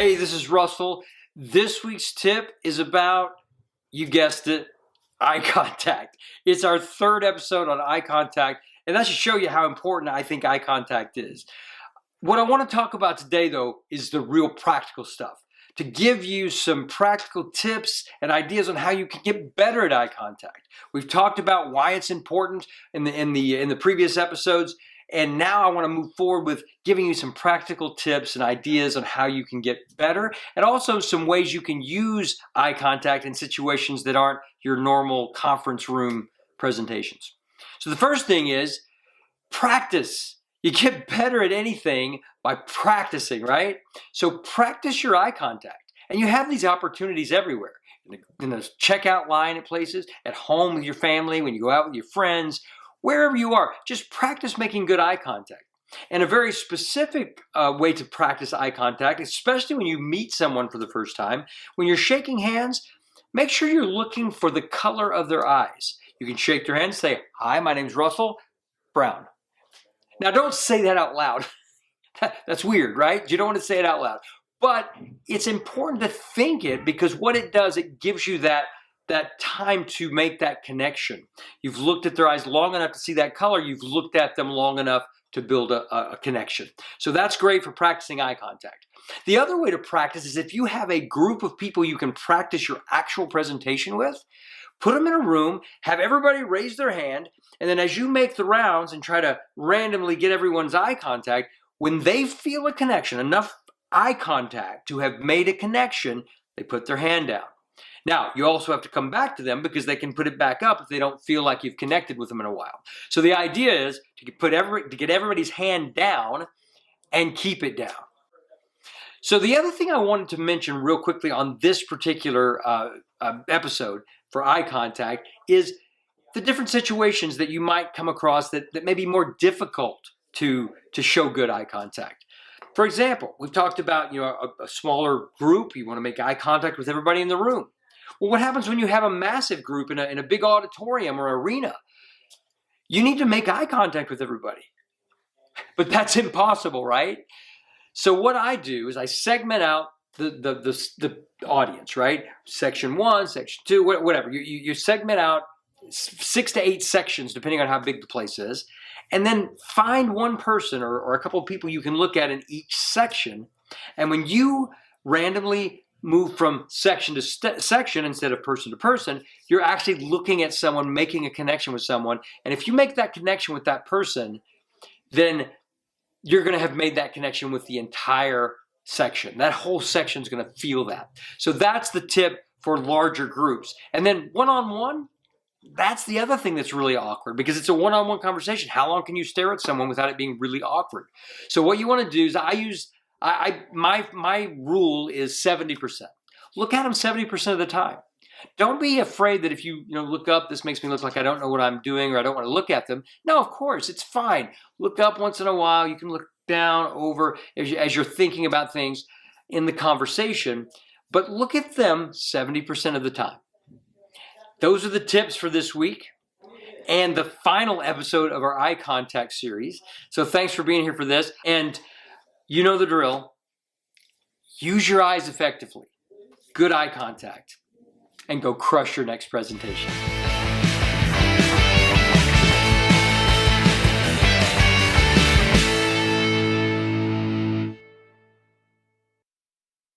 Hey, this is Russell. This week's tip is about, you guessed it, eye contact. It's our third episode on eye contact, and that should show you how important I think eye contact is. What I want to talk about today, though, is the real practical stuff. To give you some practical tips and ideas on how you can get better at eye contact. We've talked about why it's important in the previous episodes, and now I want to move forward with giving you some practical tips and ideas on how you can get better, and also some ways you can use eye contact in situations that aren't your normal conference room presentations. So the first thing is practice. You get better at anything by practicing, right? So practice your eye contact. And you have these opportunities everywhere. In the checkout line at places, at home with your family, when you go out with your friends, wherever you are, just practice making good eye contact. And a very specific way to practice eye contact, especially when you meet someone for the first time, when you're shaking hands, make sure you're looking for the color of their eyes. You can shake their hand and say, "Hi, my name's Russell, brown." Now, don't say that out loud. That's weird, right? You don't want to say it out loud. But it's important to think it, because what it does, it gives you that time to make that connection. You've looked at their eyes long enough to see that color. You've looked at them long enough to build a connection. So that's great for practicing eye contact. The other way to practice is if you have a group of people you can practice your actual presentation with, put them in a room, have everybody raise their hand, and then as you make the rounds and try to randomly get everyone's eye contact, when they feel a connection, enough eye contact to have made a connection, they put their hand down. Now, you also have to come back to them because they can put it back up if they don't feel like you've connected with them in a while. So the idea is to get everybody's hand down and keep it down. So the other thing I wanted to mention real quickly on this particular episode for eye contact is the different situations that you might come across that may be more difficult to show good eye contact. For example, we've talked about a smaller group. You want to make eye contact with everybody in the room. Well, what happens when you have a massive group in a big auditorium or arena? You need to make eye contact with everybody. But that's impossible, right? So what I do is I segment out the audience, right? Section 1, section 2, whatever. You segment out 6 to 8 sections, depending on how big the place is, and then find one person or a couple of people you can look at in each section. And when you randomly move from section to section instead of person to person, you're actually looking at someone, making a connection with someone. And if you make that connection with that person, then you're going to have made that connection with the entire section. That whole section is going to feel that. So that's the tip for larger groups. And then one-on-one, that's the other thing that's really awkward, because it's a one-on-one conversation. How long can you stare at someone without it being really awkward? So what you want to do is my rule is 70%. Look at them 70% of the time. Don't be afraid that if you look up, this makes me look like I don't know what I'm doing or I don't want to look at them. No, of course, it's fine. Look up once in a while. You can look down, over as you're thinking about things in the conversation, but look at them 70% of the time. Those are the tips for this week and the final episode of our eye contact series. So thanks for being here for this. And you know the drill. Use your eyes effectively. Good eye contact. And go crush your next presentation.